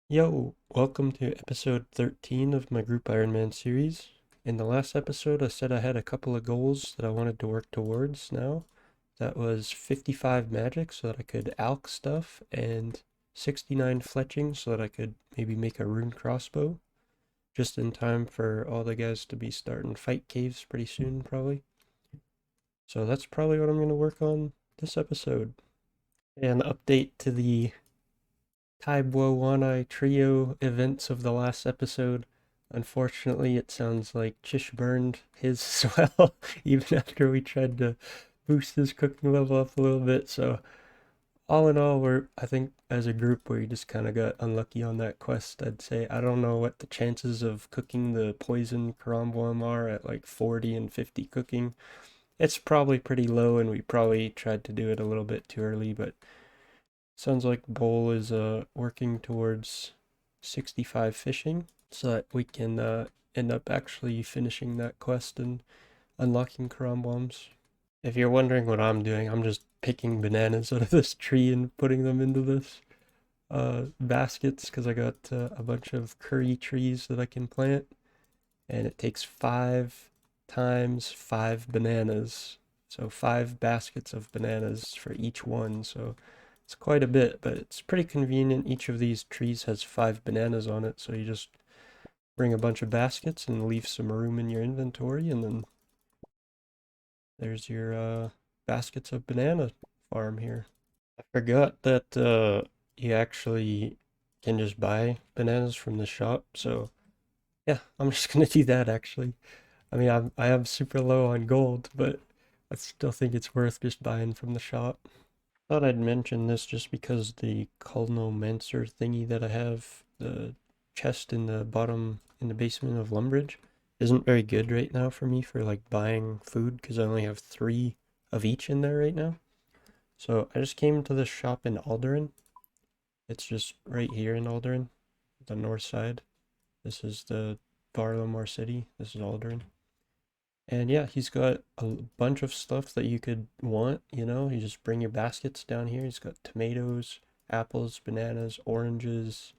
Yo, welcome to episode 13 of my group Iron Man series. In the last episode, I said I had a couple of goals that I wanted to work towards now. That was 55 magic so that I could alch stuff, and 69 fletching so that I could maybe make a rune crossbow, just in time for all the guys to be starting fight caves pretty soon, probably. So that's probably what I'm going to work on this episode. An update to the Taibo One trio events of the last episode. Unfortunately, it sounds like Chish burned his as well, even after we tried to boost his cooking level up a little bit. So, all in all, I think as a group, we just kind of got unlucky on that quest, I'd say. I don't know what the chances of cooking the poison Karambwam are at like 40 and 50 cooking. It's probably pretty low, and we probably tried to do it a little bit too early, but sounds like Bowl is working towards 65 fishing so that we can end up actually finishing that quest and unlocking Karambwams. If you're wondering what I'm doing, I'm just picking bananas out of this tree and putting them into this baskets because I got a bunch of curry trees that I can plant, and it takes 5 times 5 bananas. So 5 baskets of bananas for each one. So it's quite a bit, but it's pretty convenient. Each of these trees has 5 bananas on it, so you just bring a bunch of baskets and leave some room in your inventory, and then there's your baskets of banana farm here. I forgot that you actually can just buy bananas from the shop, so yeah, I'm just gonna do that actually. I mean, I am super low on gold, but I still think it's worth just buying from the shop. Thought I'd mention this just because the Colnomancer thingy that I have, the chest in the bottom in the basement of Lumbridge, isn't very good right now for me for like buying food because I only have 3 of each in there right now. So I just came to this shop in Alderan. It's just right here in Alderan, the north side. This is the Barlamore City. This is Alderan. And yeah, he's got a bunch of stuff that you could want, you just bring your baskets down here. He's got tomatoes, apples, bananas, oranges,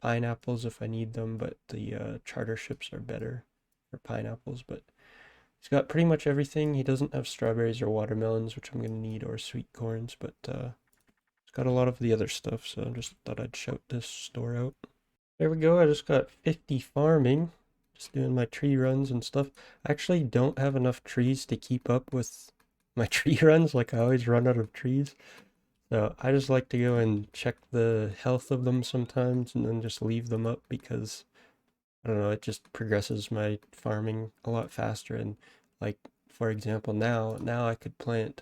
pineapples if I need them, but the charter ships are better for pineapples. But he's got pretty much everything. He doesn't have strawberries or watermelons, which I'm gonna need, or sweet corns, but he's got a lot of the other stuff, so I just thought I'd shout this store out. There we go. I just got 50 farming, just doing my tree runs and stuff. I actually don't have enough trees to keep up with my tree runs. Like I always run out of trees. So I just like to go and check the health of them sometimes and then just leave them up because I don't know, it just progresses my farming a lot faster. And like, for example, now I could plant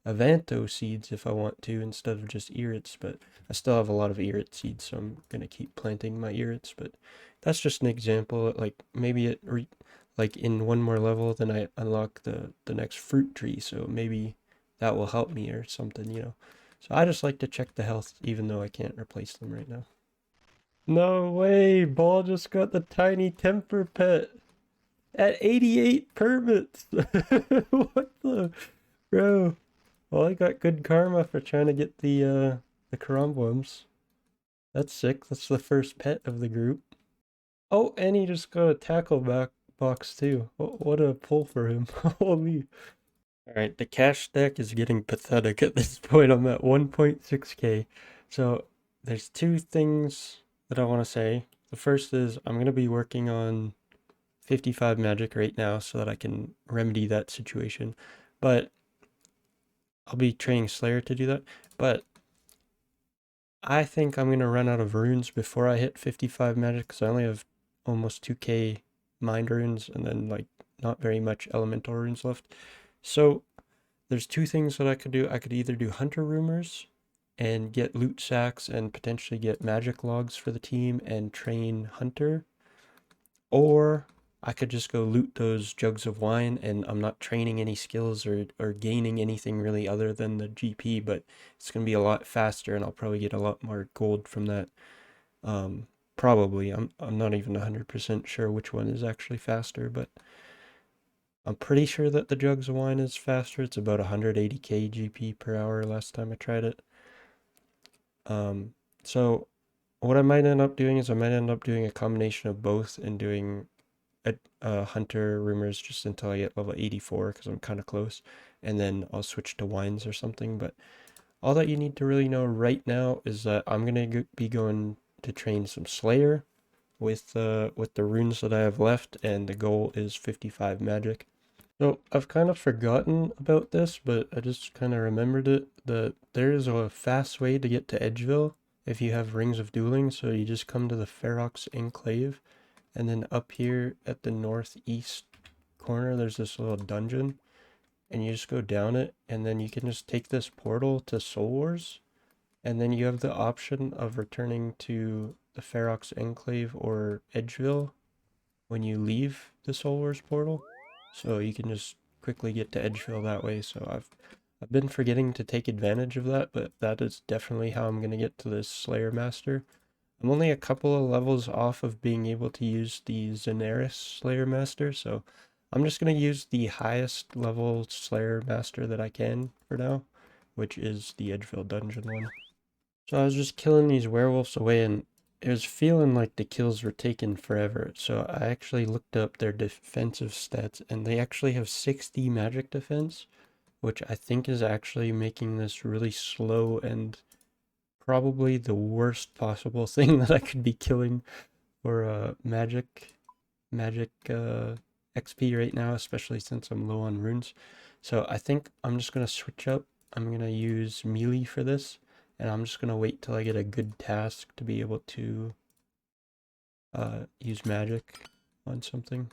Avanto seeds if I want to instead of just Irits, but I still have a lot of Irit seeds, so I'm gonna keep planting my Irits. But that's just an example. Like maybe like in one more level, then I unlock the next fruit tree, so maybe that will help me or something. So I just like to check the health, even though I can't replace them right now. No way, Ball just got the tiny temper pet at 88 permits. What the bro? Well, I got good karma for trying to get the Karambwams. That's sick. That's the first pet of the group. Oh, and he just got a tackle back box too. What a pull for him. Holy. Alright, the cash stack is getting pathetic at this point. I'm at 1.6k. So there's 2 things that I want to say. The first is I'm going to be working on 55 magic right now so that I can remedy that situation. But I'll be training Slayer to do that. But I think I'm gonna run out of runes before I hit 55 magic because I only have almost 2k mind runes and then like not very much elemental runes left. So there's 2 things that I could do. I could either do hunter rumors and get loot sacks and potentially get magic logs for the team and train hunter, or I could just go loot those jugs of wine and I'm not training any skills or gaining anything really other than the GP, but it's going to be a lot faster and I'll probably get a lot more gold from that. Probably. I'm not even 100% sure which one is actually faster, but I'm pretty sure that the jugs of wine is faster. It's about 180k GP per hour last time I tried it. So what I might end up doing is I might end up doing a combination of both and doing hunter rumors just until I get level 84 because I'm kind of close, and then I'll switch to wines or something. But all that you need to really know right now is that I'm gonna be going to train some Slayer with the runes that I have left, and the goal is 55 magic. So I've kind of forgotten about this, but I just kind of remembered it, that there is a fast way to get to Edgeville if you have Rings of Dueling. So you just come to the Ferox Enclave, and then up here at the northeast corner, there's this little dungeon, and you just go down it, and then you can just take this portal to Soul Wars, and then you have the option of returning to the Ferox Enclave or Edgeville when you leave the Soul Wars portal. So you can just quickly get to Edgeville that way. So I've been forgetting to take advantage of that, but that is definitely how I'm gonna get to this Slayer Master. I'm only a couple of levels off of being able to use the Zenaris Slayer Master, so I'm just going to use the highest level Slayer Master that I can for now, which is the Edgeville Dungeon one. So I was just killing these werewolves away, and it was feeling like the kills were taking forever, so I actually looked up their defensive stats, and they actually have 60 magic defense, which I think is actually making this really slow and probably the worst possible thing that I could be killing for magic XP right now, especially since I'm low on runes. So I think I'm just gonna switch up. I'm gonna use melee for this, and I'm just gonna wait till I get a good task to be able to use magic on something.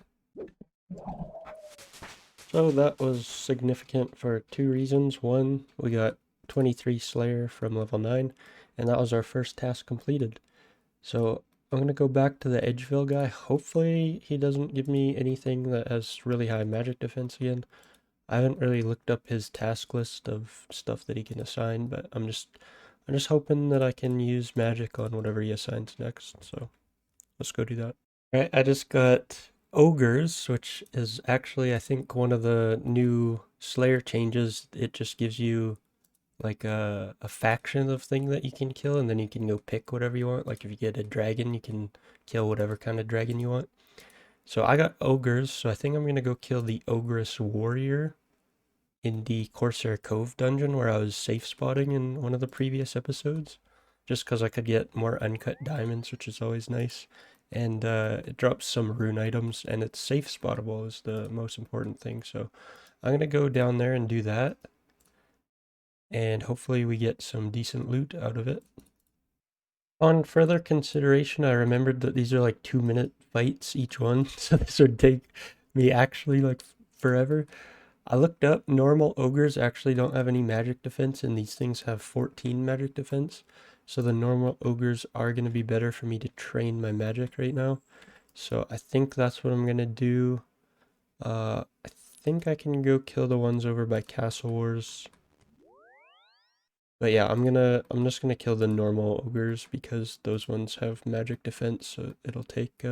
So that was significant for two reasons. One, we got 23 Slayer from level 9, and that was our first task completed. So I'm going to go back to the Edgeville guy. Hopefully he doesn't give me anything that has really high magic defense again. I haven't really looked up his task list of stuff that he can assign, but I'm just hoping that I can use magic on whatever he assigns next. So let's go do that. All right, I just got ogres, which is actually I think one of the new Slayer changes. It just gives you like a faction of thing that you can kill, and then you can go pick whatever you want. Like if you get a dragon, you can kill whatever kind of dragon you want. So I got ogres, so I think I'm gonna go kill the ogress warrior in the Corsair Cove dungeon where I was safe spotting in one of the previous episodes, just because I could get more uncut diamonds, which is always nice. And it drops some rune items, and it's safe spottable is the most important thing. So I'm gonna go down there and do that, and hopefully we get some decent loot out of it. On further consideration, I remembered that these are like 2-minute fights each one, so this would take me actually like forever. I looked up, normal ogres actually don't have any magic defense, and these things have 14 magic defense. So the normal ogres are going to be better for me to train my magic right now. So I think that's what I'm going to do. I think I can go kill the ones over by Castle Wars. But yeah, I'm just gonna kill the normal ogres because those ones have magic defense, so it'll take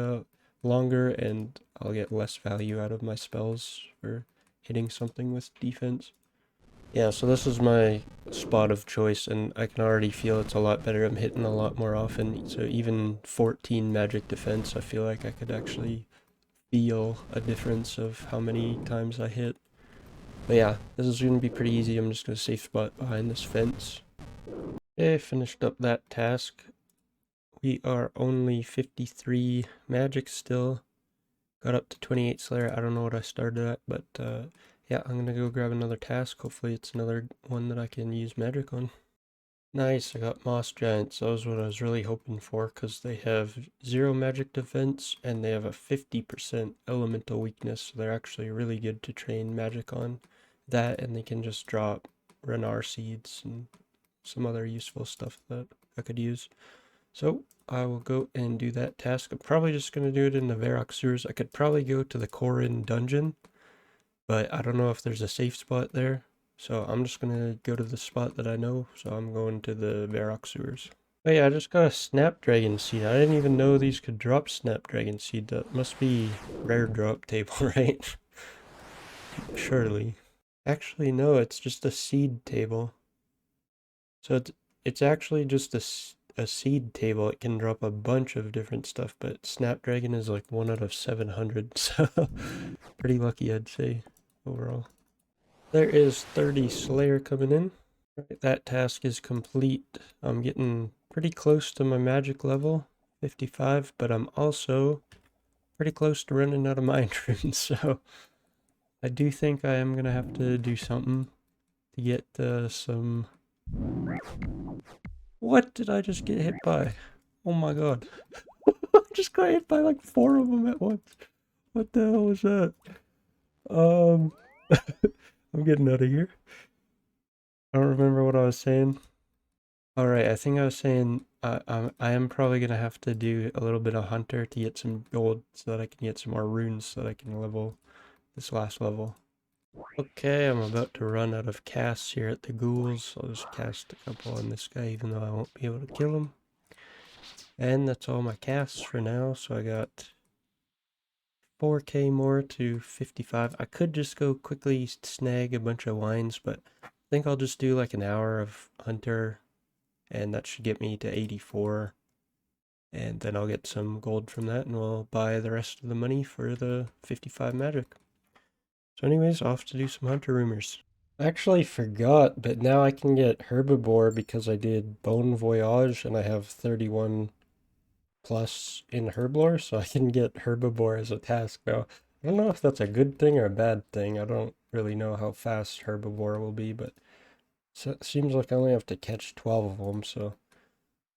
longer and I'll get less value out of my spells for hitting something with defense. Yeah, so this is my spot of choice, and I can already feel it's a lot better. I'm hitting a lot more often, so even 14 magic defense, I feel like I could actually feel a difference of how many times I hit. But yeah, this is going to be pretty easy. I'm just going to safe spot behind this fence. Okay, finished up that task. We are only 53 magic still. Got up to 28 Slayer. I don't know what I started at, but yeah, I'm gonna go grab another task. Hopefully it's another one that I can use magic on. Nice, I got Moss Giants. That was what I was really hoping for, because they have 0 magic defense and they have a 50% elemental weakness, so they're actually really good to train magic on. That, and they can just drop Renar seeds and some other useful stuff that I could use. So I will go and do that task. I'm probably just going to do it in the Varrock sewers. I could probably go to the Corin dungeon, but I don't know if there's a safe spot there. So I'm just going to go to the spot that I know. So I'm going to the Varrock sewers. Oh yeah, I just got a Snapdragon seed. I didn't even know these could drop Snapdragon seed. That must be rare drop table, right? Surely. Actually, no, it's just a seed table. So it's actually just a seed table, it can drop a bunch of different stuff, but Snapdragon is like 1 out of 700, so pretty lucky, I'd say, overall. There is 30 Slayer coming in. Right, that task is complete. I'm getting pretty close to my magic level, 55, but I'm also pretty close to running out of mind runes, so I do think I am gonna have to do something to get some... What did I just get hit by? Oh my god. I just got hit by like 4 of them at once. What the hell was that? Um, I'm getting out of here. I don't remember what I was saying. Alright, I think I was saying I am probably gonna have to do a little bit of hunter to get some gold so that I can get some more runes so that I can level this last level. Okay, I'm about to run out of casts here at the ghouls. I'll just cast a couple on this guy even though I won't be able to kill him. And that's all my casts for now, so I got 4k more to 55. I could just go quickly snag a bunch of wines, but I think I'll just do like an hour of hunter and that should get me to 84. And then I'll get some gold from that and we'll buy the rest of the money for the 55 magic. So anyways, off to do some hunter rumors. I actually forgot, but now I can get herbivore because I did Bone Voyage and I have 31 plus in herblore, so I can get herbivore as a task now. I don't know if that's a good thing or a bad thing. I don't really know how fast herbivore will be, but it seems like I only have to catch 12 of them, so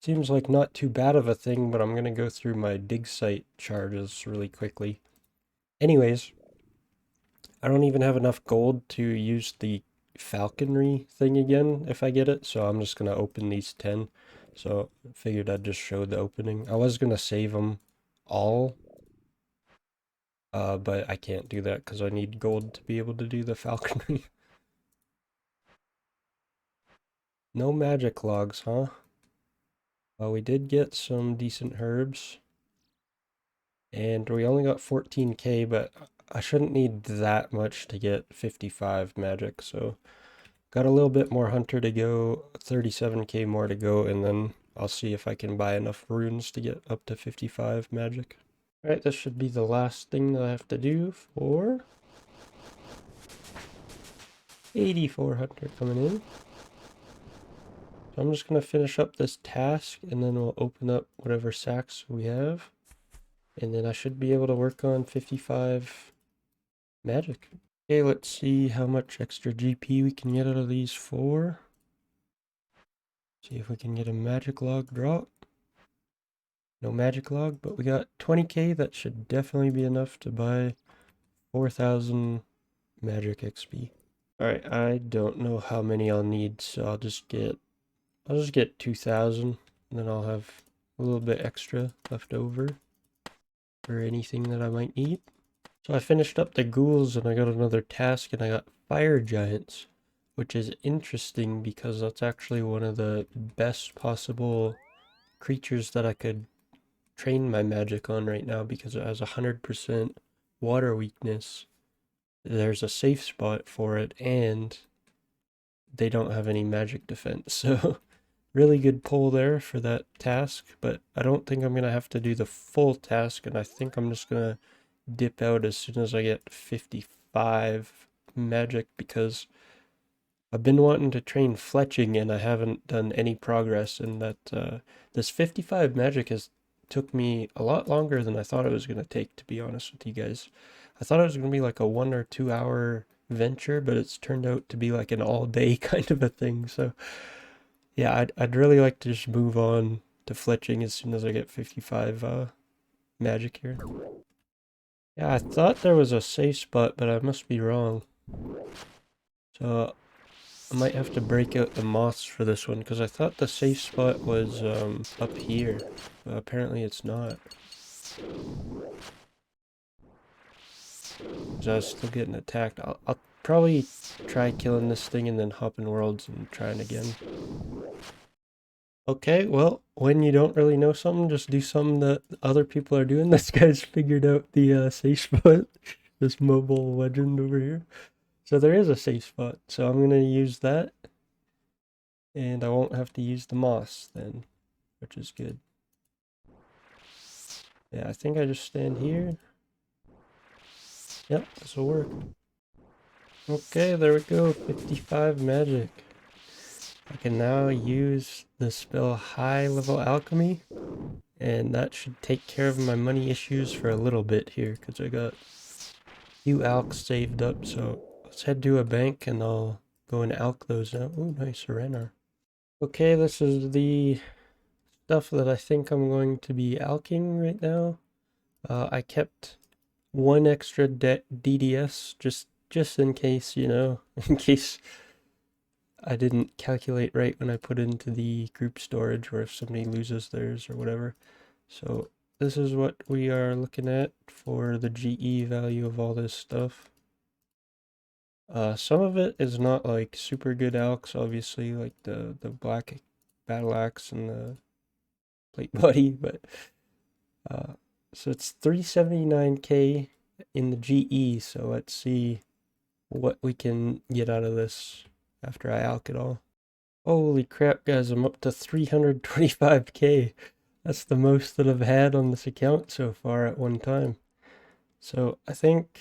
seems like not too bad of a thing, but I'm gonna go through my dig site charges really quickly. Anyways, I don't even have enough gold to use the falconry thing again if I get it, so I'm just gonna open these 10. So I figured I'd just show the opening. I was gonna save them all, but I can't do that because I need gold to be able to do the falconry. No magic logs, huh? Well, we did get some decent herbs. And we only got 14k, but I shouldn't need that much to get 55 magic, so got a little bit more hunter to go, 37k more to go, and then I'll see if I can buy enough runes to get up to 55 magic. Alright, this should be the last thing that I have to do for 84 hunter coming in. So I'm just going to finish up this task, and then we'll open up whatever sacks we have. And then I should be able to work on 55 magic. Okay, let's see how much extra GP we can get out of these 4. See if we can get a magic log drop. No magic log, but we got 20k. That should definitely be enough to buy 4,000 magic XP. Alright, I don't know how many I'll need, so I'll just get 2,000, and then I'll have a little bit extra left over for anything that I might need. So I finished up the ghouls and I got another task and I got fire giants, which is interesting because that's actually one of the best possible creatures that I could train my magic on right now because it has 100% water weakness. There's a safe spot for it and they don't have any magic defense, so really good pull there for that task, but I don't think I'm going to have to do the full task, and I think I'm just going to dip out as soon as I get 55 magic because I've been wanting to train fletching and I haven't done any progress in that. This 55 magic has took me a lot longer than I thought it was going to take, to be honest with you guys. I thought it was going to be like a 1 or 2 hour venture, but it's turned out to be like an all day kind of a thing, so yeah, I'd really like to just move on to fletching as soon as I get 55 magic here. Yeah, I thought there was a safe spot, but I must be wrong. So I might have to break out the moths for this one, because I thought the safe spot was up here. But apparently it's not. Because I was still getting attacked. I'll probably try killing this thing and then hopping worlds and trying again. Okay, well, when you don't really know something, just do something that other people are doing. This guy's figured out the safe spot. This mobile legend over here. So there is a safe spot. So I'm going to use that. And I won't have to use the moss then. which is good. Yeah, I think I just stand here. Yep, this will work. Okay, there we go, 55 magic. I can now use the spell High Level Alchemy, and that should take care of my money issues for a little bit here, because I got a few alks saved up, so let's head to a bank and I'll go and alk those now. Ooh, nice, Renar. Okay, this is the stuff that I think I'm going to be alking right now. I kept one extra DDS just in case, you know, in case I didn't calculate right when I put into the group storage, or if somebody loses theirs or whatever. So this is what we are looking at for the GE value of all this stuff. Some of it is not like super good alks, obviously, like the black battle axe and the plate body, but so it's 379k in the GE. So let's see what we can get out of this after I alk it all. Holy crap, guys, I'm up to 325k. That's the most that I've had on this account so far at one time. So I think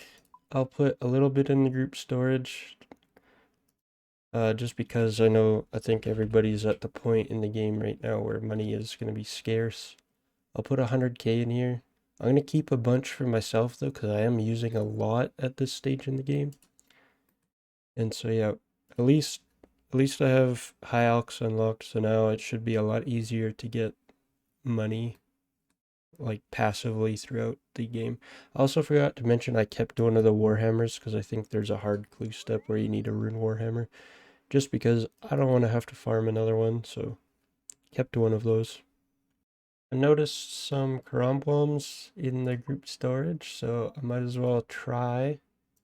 I'll put a little bit in the group storage, just because I think everybody's at the point in the game right now where money is going to be scarce. I'll put 100k in here. I'm going to keep a bunch for myself though, because I am using a lot at this stage in the game. And so yeah, at least I have high alks unlocked, so now it should be a lot easier to get money like passively throughout the game. I also forgot to mention I kept one of the Warhammers because I think there's a hard clue step where you need a rune Warhammer, just because I don't want to have to farm another one, so kept one of those. I noticed some Karambwams in the group storage, so I might as well try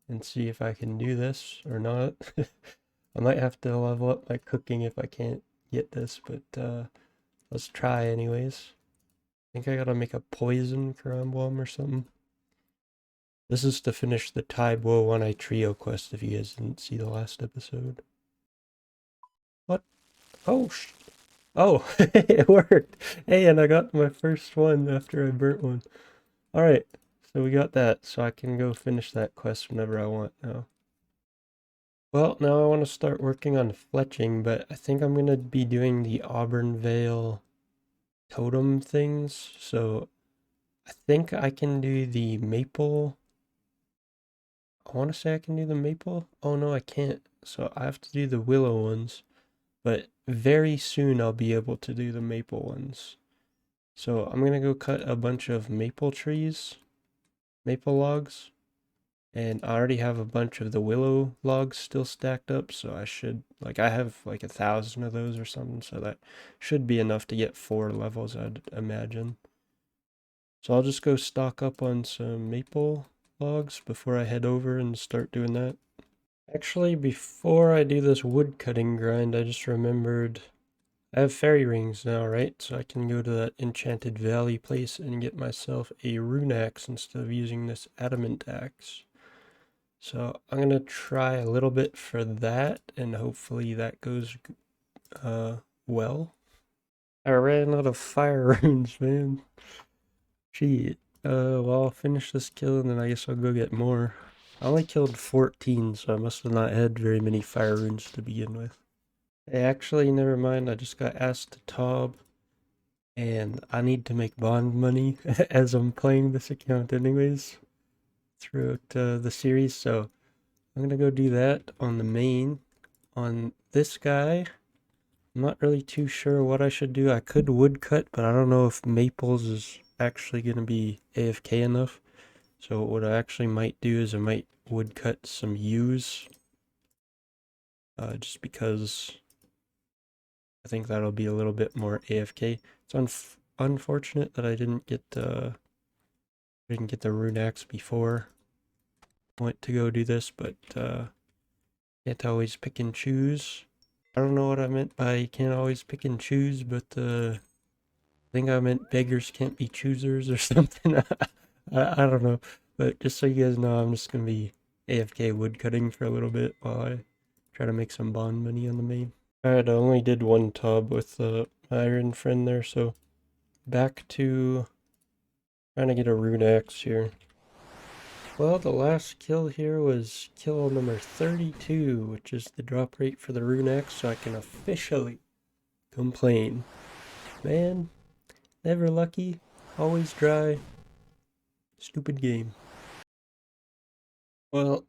and see if I can do this or not. I might have to level up my cooking if I can't get this, but let's try anyways. I think I gotta make a poison Karambwam or something. This is to finish the Taibo One Eye Trio quest if you guys didn't see the last episode. What? Oh, oh, it worked. Hey, and I got my first one after I burnt one. Alright, so we got that, so I can go finish that quest whenever I want now. Well, now I want to start working on fletching, but I think I'm going to be doing the Auburn Vale totem things, so I think I can do the maple. I want to say I can do the maple. Oh no, I can't. So I have to do the willow ones, but very soon I'll be able to do the maple ones. So I'm going to go cut a bunch of maple trees, maple logs. And I already have a bunch of the willow logs still stacked up, so I should, like, I have like 1,000 of those or something, so that should be enough to get 4 levels, I'd imagine. So I'll just go stock up on some maple logs before I head over and start doing that. Actually, before I do this wood cutting grind, I just remembered I have fairy rings now, right? So I can go to that Enchanted Valley place and get myself a rune axe instead of using this adamant axe. So I'm going to try a little bit for that, and hopefully that goes well. I ran out of fire runes, man. Shit. Well, I'll finish this kill, and then I guess I'll go get more. I only killed 14, so I must have not had very many fire runes to begin with. Hey, actually, never mind. I just got asked to Tob, and I need to make bond money as I'm playing this account anyways throughout the series, so I'm gonna go do that on the main. On this guy, I'm not really too sure what I should do. I could woodcut, but I don't know if maples is actually gonna be AFK enough. So what I actually might do is I might woodcut some yews, just because I think that'll be a little bit more AFK. It's unfortunate that I didn't get the rune axe before I went to go do this, but can't always pick and choose. I don't know what I meant by you can't always pick and choose, but I think I meant beggars can't be choosers or something. I don't know. But just so you guys know, I'm just going to be AFK woodcutting for a little bit while I try to make some bond money on the main. Alright, I only did one tub with my iron friend there, so back to trying to get a rune axe here. Well, the last kill here was kill number 32, which is the drop rate for the rune axe, so I can officially complain. Man, never lucky, always dry. Stupid game. Well,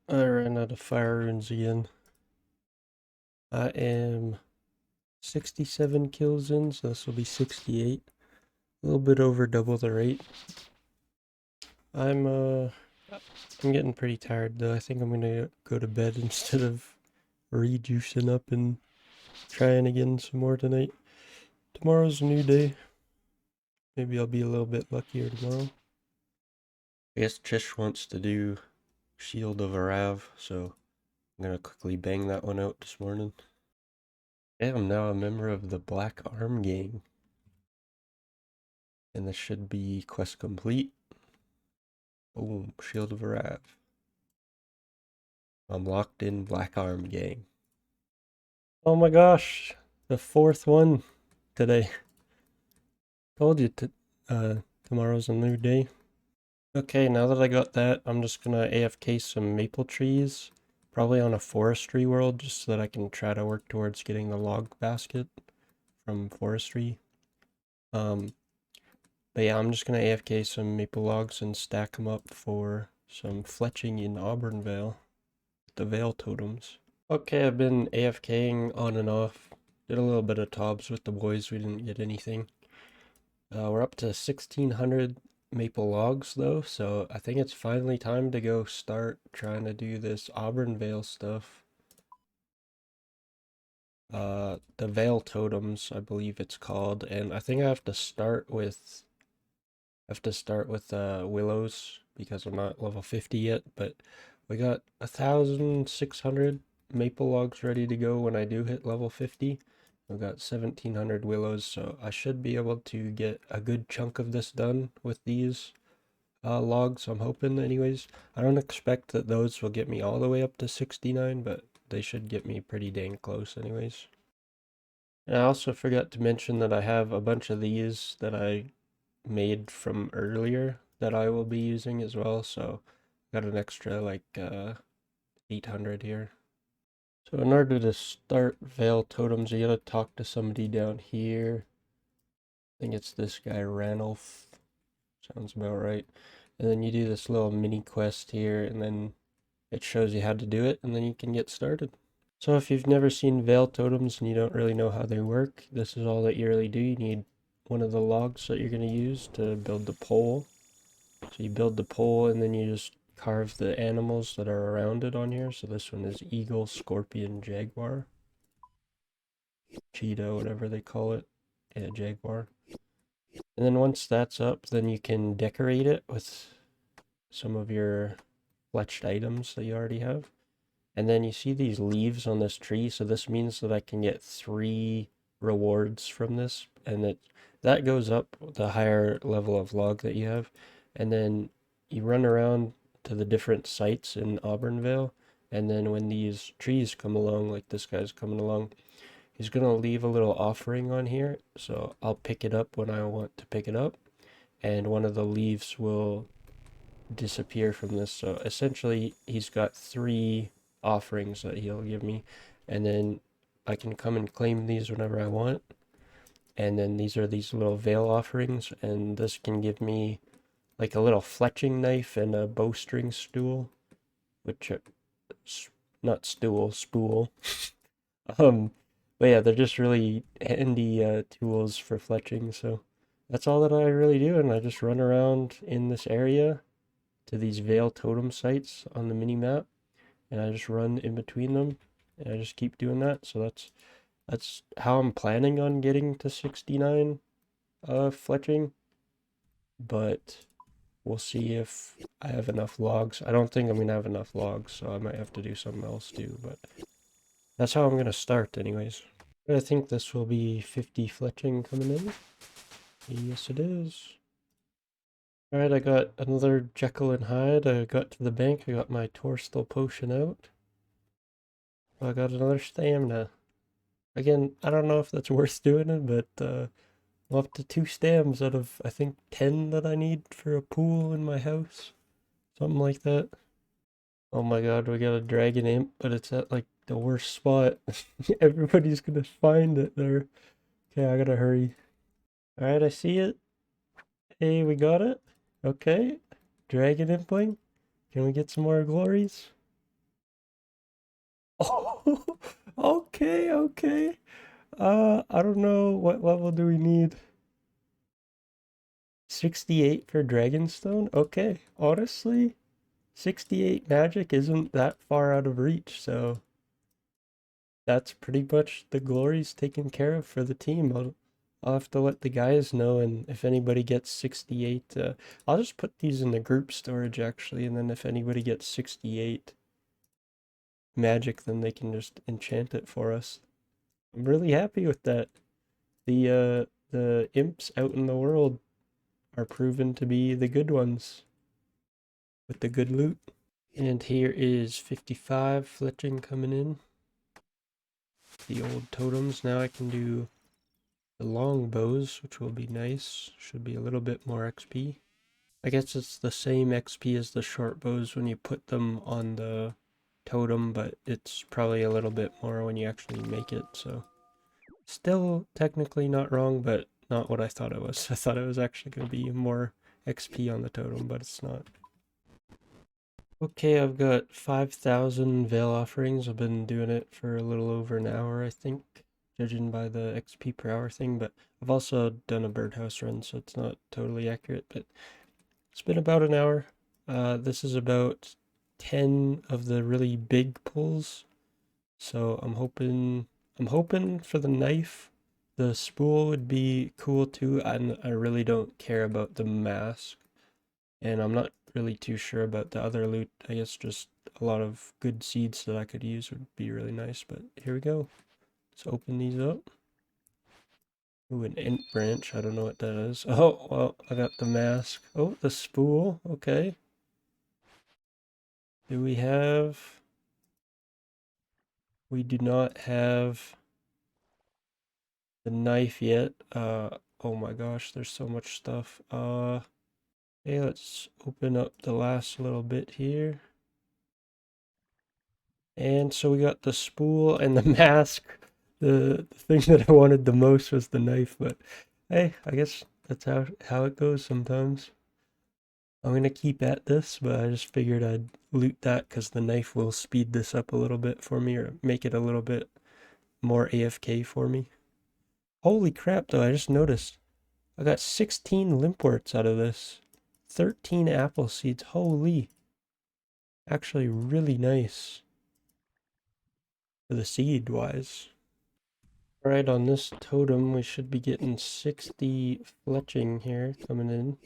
I ran out of fire runes again. I am 67 kills in, so this will be 68. A little bit over double the rate. I'm getting pretty tired though. I think I'm gonna go to bed instead of rejuicing up and trying again some more tonight. Tomorrow's a new day. Maybe I'll be a little bit luckier tomorrow. I guess Trish wants to do Shield of Arav, so I'm gonna quickly bang that one out this morning. Yeah, I'm now a member of the Black Arm Gang. And this should be quest complete. Boom, Shield of Arav. I'm locked in Black Arm Gang. Oh my gosh, the fourth one today. Told you tomorrow's a new day. Okay, now that I got that, I'm just gonna AFK some maple trees. Probably on a forestry world, just so that I can try to work towards getting the log basket from forestry. But yeah, I'm just gonna AFK some maple logs and stack them up for some fletching in Auburn Vale. The Vale totems. Okay, I've been AFKing on and off. Did a little bit of tobs with the boys, we didn't get anything. We're up to 1,600 maple logs though, so I think it's finally time to go start trying to do this Auburn Vale stuff. The Vale totems, I believe it's called, and I think I have to start with willows because I'm not level 50 yet, but we got 1,600 maple logs ready to go when I do hit level 50. I've got 1,700 willows, so I should be able to get a good chunk of this done with these logs, I'm hoping anyways. I don't expect that those will get me all the way up to 69, but they should get me pretty dang close anyways. And I also forgot to mention that I have a bunch of these that I made from earlier that I will be using as well, so got an extra like 800 here. So in order to start Veil Totems, you gotta talk to somebody down here. I think it's this guy, Ranulph. Sounds about right. And then you do this little mini quest here, and then it shows you how to do it, and then you can get started. So if you've never seen Veil Totems and you don't really know how they work, this is all that you really do. You need one of the logs that you're going to use to build the pole. So you build the pole, and then you just carve the animals that are around it on here. So this one is eagle, scorpion, jaguar, cheetah, whatever they call it. Yeah, jaguar. And then once that's up, then you can decorate it with some of your fletched items that you already have. And then you see these leaves on this tree, so this means that I can get 3 rewards from this, and that goes up the higher level of log that you have. And then you run around to the different sites in Auburnvale, and then when these trees come along, like this guy's coming along, he's gonna leave a little offering on here, so I'll pick it up when I want to pick it up, and one of the leaves will disappear from this. So essentially, he's got 3 offerings that he'll give me, and then I can come and claim these whenever I want. And then these are these little veil offerings, and this can give me like a little fletching knife and a bowstring stool, which are not stool, spool. um, but yeah, they're just really handy tools for fletching. So that's all that I really do, and I just run around in this area to these veil totem sites on the mini map, and I just run in between them, and I just keep doing that. So that's how I'm planning on getting to 69 fletching, but we'll see if I have enough logs. I don't think I'm gonna have enough logs, so I might have to do something else too, but that's how I'm gonna start anyways. I think this will be 50 fletching coming in. Yes, it is. Alright, I got another Jekyll and Hyde. I got to the bank. I got my Torstal potion out. I got another stamina. Again, I don't know if that's worth doing it, but I'm up to 2 stems out of, I think, 10 that I need for a pool in my house. Something like that. Oh my god, we got a dragon imp, but it's at like the worst spot. Everybody's gonna find it there. Okay, I gotta hurry. Alright, I see it. Hey, we got it. Okay. Dragon impling. Can we get some more glories? Oh, okay, okay. I don't know. What level do we need? 68 for Dragonstone? Okay. Honestly, 68 magic isn't that far out of reach, so that's pretty much the glories taken care of for the team. I'll have to let the guys know, and if anybody gets 68, I'll just put these in the group storage actually, and then if anybody gets 68 magic, then they can just enchant it for us. I'm really happy with that. The imps out in the world are proven to be the good ones with the good loot. And here is 55 fletching coming in. The old totems. Now I can do the long bows, which will be nice. Should be a little bit more XP. I guess it's the same XP as the short bows when you put them on the totem, but it's probably a little bit more when you actually make it, so still technically not wrong, but not what I thought it was. I thought it was actually going to be more XP on the totem, but it's not. Okay, I've got 5,000 Veil Offerings. I've been doing it for a little over an hour, I think, judging by the XP per hour thing, but I've also done a birdhouse run, so it's not totally accurate, but it's been about an hour. This is about 10 of the really big pulls, so I'm hoping for the knife. The spool would be cool too, and I really don't care about the mask. And I'm not really too sure about the other loot. I guess just a lot of good seeds that I could use would be really nice. But here we go. Let's open these up. Ooh, an int branch. I don't know what that is. Oh, well, I got the mask. Oh, the spool. Okay. Do we have... We do not have the knife yet. Oh my gosh, there's so much stuff. Okay, let's open up the last little bit here. And so we got the spool and the mask. The thing that I wanted the most was the knife, but hey, I guess that's how it goes sometimes. I'm gonna keep at this, but I just figured I'd loot that because the knife will speed this up a little bit for me or make it a little bit more AFK for me. Holy crap, though, I just noticed. I got 16 limpworts out of this. 13 apple seeds. Holy. Actually, really nice for the seed wise. Alright, on this totem, we should be getting 60 fletching here coming in.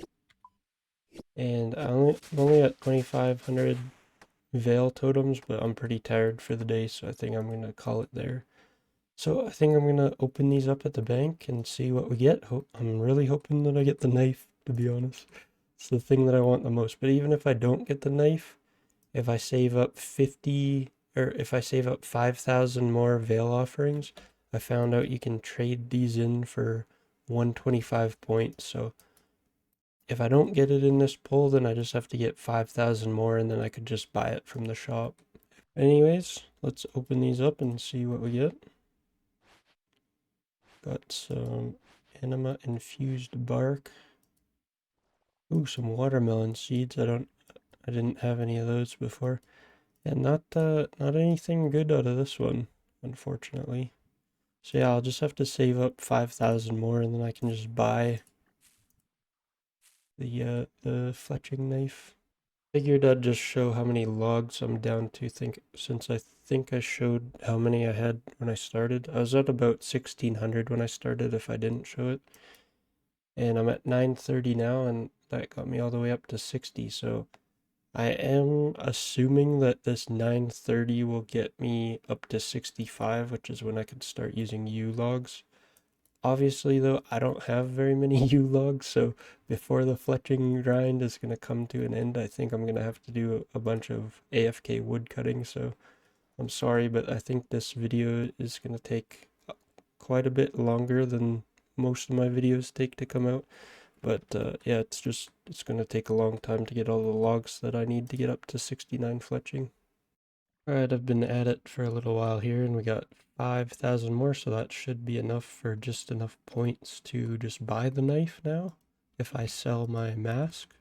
And I'm only at 2,500 veil totems, but I'm pretty tired for the day, so I think I'm going to call it there. So I think I'm going to open these up at the bank and see what we get. I'm really hoping that I get the knife, to be honest. It's the thing that I want the most. But even if I don't get the knife, if I save up 50, or if I save up 5,000 more veil offerings, I found out you can trade these in for 125 points. So if I don't get it in this pull, then I just have to get 5,000 more, and then I could just buy it from the shop. Anyways, let's open these up and see what we get. Got some anima infused bark. Ooh, some watermelon seeds. I didn't have any of those before. And not anything good out of this one, unfortunately. So yeah, I'll just have to save up 5,000 more, and then I can just buy the fletching knife. Figured I'd just show how many logs I'm down to, since I think I showed how many I had when I started. I was at about 1,600 when I started if I didn't show it. And I'm at 930 now, and that got me all the way up to 60, so I am assuming that this 930 will get me up to 65, which is when I could start using U logs. Obviously, though, I don't have very many U logs, so before the fletching grind is going to come to an end, I think I'm going to have to do a bunch of AFK wood cutting, so I'm sorry, but I think this video is going to take quite a bit longer than most of my videos take to come out. But yeah, it's gonna take a long time to get all the logs that I need to get up to 69 fletching. Alright, I've been at it for a little while here, and we got 5,000 more, so that should be enough for just enough points to just buy the knife now, if I sell my mask.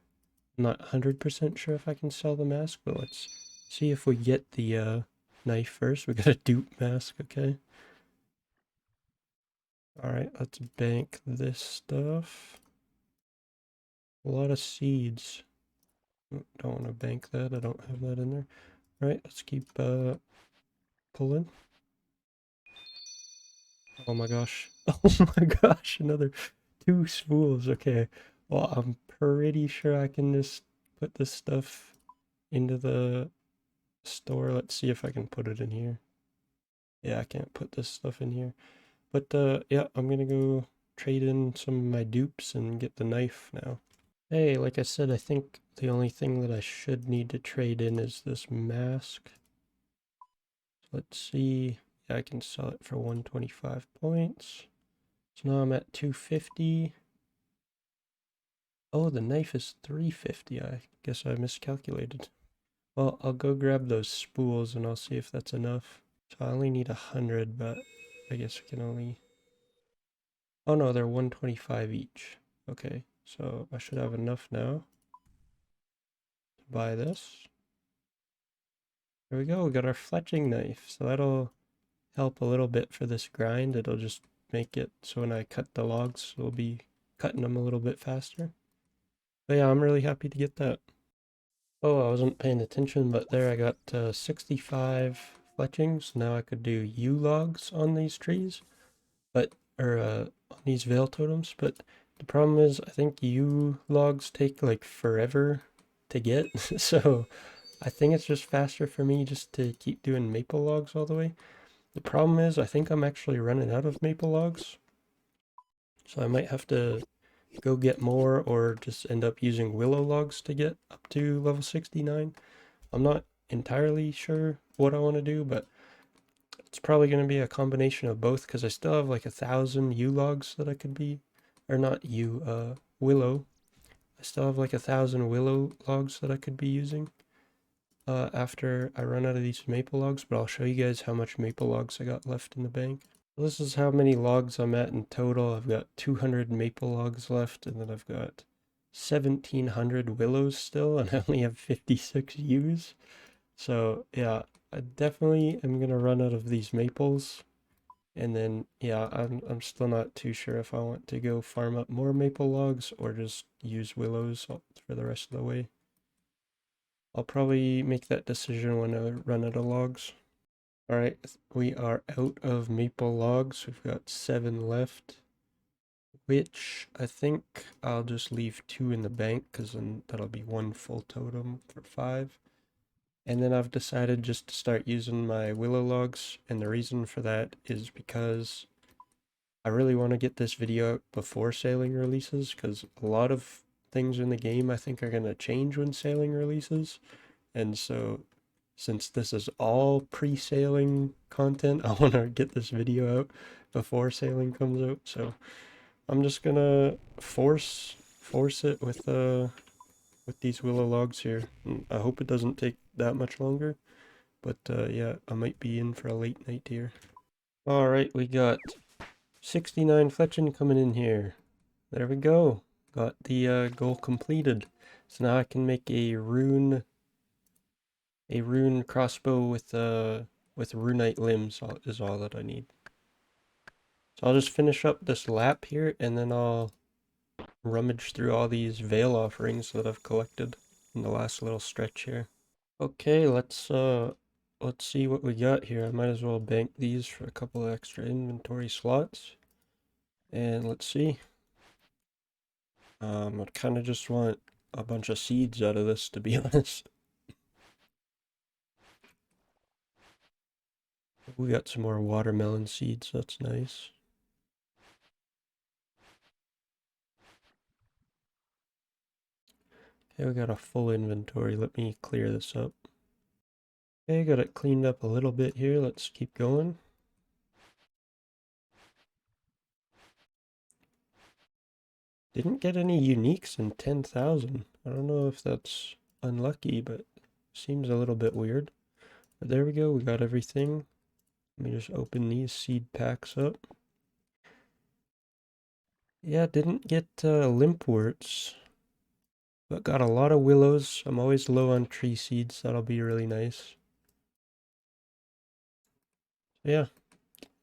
I'm not 100% sure if I can sell the mask, but let's see if we get the knife first. We got a dupe mask, okay. Alright, let's bank this stuff. A lot of seeds. Don't want to bank that, I don't have that in there. Alright, let's keep pulling. Oh my gosh. Oh my gosh, another 2 spools. Okay. Well, I'm pretty sure I can just put this stuff into the store. Let's see if I can put it in here. Yeah, I can't put this stuff in here. But yeah, I'm gonna go trade in some of my dupes and get the knife now. Hey, like I said, I think the only thing that I should need to trade in is this mask. Let's see. Yeah, I can sell it for 125 points. So now I'm at 250. Oh, the knife is 350. I guess I miscalculated. Well, I'll go grab those spools and I'll see if that's enough. So I only need 100, but I guess I can only... Oh no, they're 125 each. Okay, so I should have enough now to buy this. There we go, we got our fletching knife. So that'll help a little bit for this grind. It'll just make it so when I cut the logs, we'll be cutting them a little bit faster. But yeah, I'm really happy to get that. Oh, I wasn't paying attention, but there I got 65 fletchings. Now I could do U logs on these trees, but, or on these veil totems, but the problem is I think U logs take like forever to get, so I think it's just faster for me just to keep doing maple logs all the way. The problem is I think I'm actually running out of maple logs, so I might have to go get more or just end up using willow logs to get up to level 69. I'm not entirely sure what I want to do, but it's probably going to be a combination of both because I still have like 1,000 U logs that I could be, or not U, willow. I still have like 1,000 willow logs that I could be using after I run out of these maple logs, but I'll show you guys how much maple logs I got left in the bank. This is how many logs I'm at in total. I've got 200 maple logs left, and then I've got 1,700 willows still, and I only have 56 U's. So yeah, I definitely am gonna run out of these maples. And then yeah, I'm still not too sure if I want to go farm up more maple logs or just use willows for the rest of the way. I'll probably make that decision when I run out of logs. Alright, we are out of maple logs. We've got 7 left, which I think I'll just leave 2 in the bank because then that'll be 1 full totem for 5. And then I've decided just to start using my willow logs, and the reason for that is because I really want to get this video out before sailing releases, because a lot of things in the game I think are going to change when sailing releases, and so since this is all pre-sailing content, I want to get this video out before sailing comes out, so I'm just gonna force it with these willow logs here. I hope it doesn't take that much longer, but yeah, I might be in for a late night here. Alright, we got 69 fletching coming in here. There we go. Got the goal completed. So now I can make a rune crossbow with runite limbs is all that I need. So I'll just finish up this lap here, and then I'll rummage through all these veil offerings that I've collected in the last little stretch here. Okay, let's see what we got here. I might as well bank these for a couple of extra inventory slots. And let's see. I kind of just want a bunch of seeds out of this, to be honest. We got some more watermelon seeds, that's nice. Okay, we got a full inventory. Let me clear this up. Okay, got it cleaned up a little bit here. Let's keep going. Didn't get any uniques in 10,000. I don't know if that's unlucky, but seems a little bit weird. But there we go, we got everything. Let me just open these seed packs up. Yeah, didn't get limpworts, but got a lot of willows. I'm always low on tree seeds. That'll be really nice. Yeah,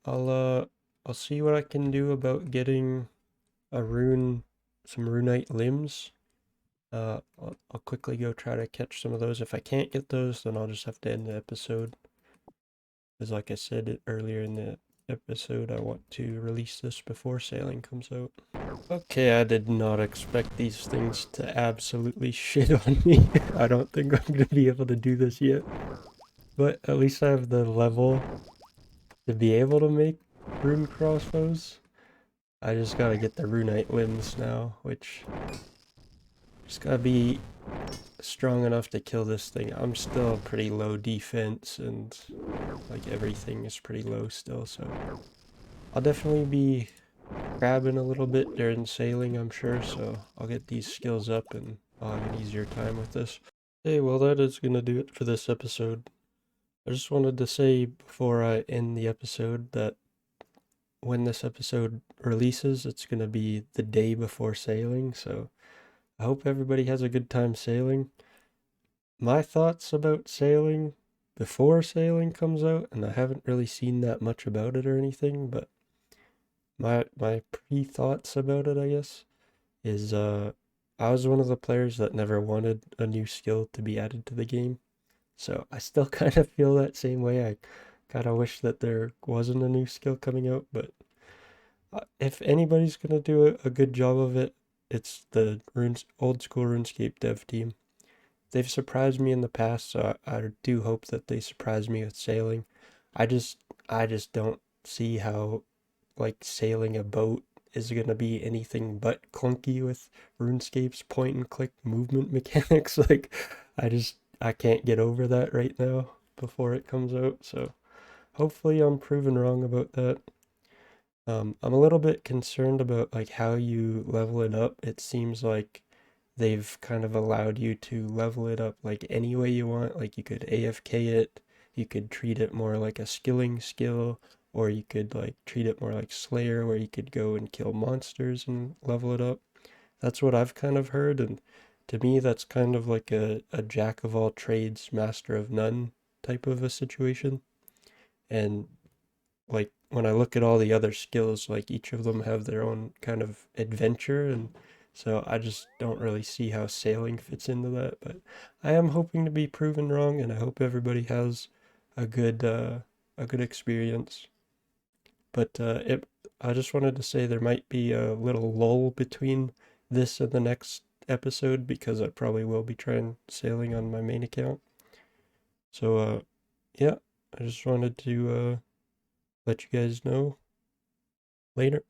I'll see what I can do about getting a some runite limbs. I'll quickly go try to catch some of those. If I can't get those, then I'll just have to end the episode. Because like I said earlier in the episode, I want to release this before sailing comes out. Okay, I did not expect these things to absolutely shit on me. I don't think I'm gonna be able to do this yet. But at least I have the level to be able to make rune crossbows. I just gotta get the runite limbs now, which just gotta be strong enough to kill this thing. I'm still pretty low defense and like everything is pretty low still, so I'll definitely be crabbing a little bit during sailing, I'm sure, so I'll get these skills up and I'll have an easier time with this. Hey, well that is gonna do it for this episode. I just wanted to say before I end the episode that when this episode releases, it's gonna be the day before sailing, so I hope everybody has a good time sailing. My thoughts about sailing before sailing comes out, and I haven't really seen that much about it or anything, but my pre-thoughts about it, I guess, is I was one of the players that never wanted a new skill to be added to the game. So I still kind of feel that same way. I kind of wish that there wasn't a new skill coming out, but if anybody's gonna do a good job of it, it's the old school RuneScape dev team. They've surprised me in the past, so I do hope that they surprise me with sailing. I just I just don't see how like sailing a boat is gonna be anything but clunky with RuneScape's point and click movement mechanics. Like I can't get over that right now before it comes out, so hopefully I'm proven wrong about that. I'm a little bit concerned about like how you level it up. It seems like they've kind of allowed you to level it up like any way you want. Like you could AFK it, you could treat it more like a skilling skill, or you could like treat it more like Slayer, where you could go and kill monsters and level it up. That's what I've kind of heard, and to me, that's kind of like a jack of all trades, master of none type of a situation. And like when I look at all the other skills, like each of them have their own kind of adventure, and so I just don't really see how sailing fits into that. But I am hoping to be proven wrong, and I hope everybody has a good experience. But I just wanted to say there might be a little lull between this and the next episode because I probably will be trying sailing on my main account. So yeah, I just wanted to let you guys know later.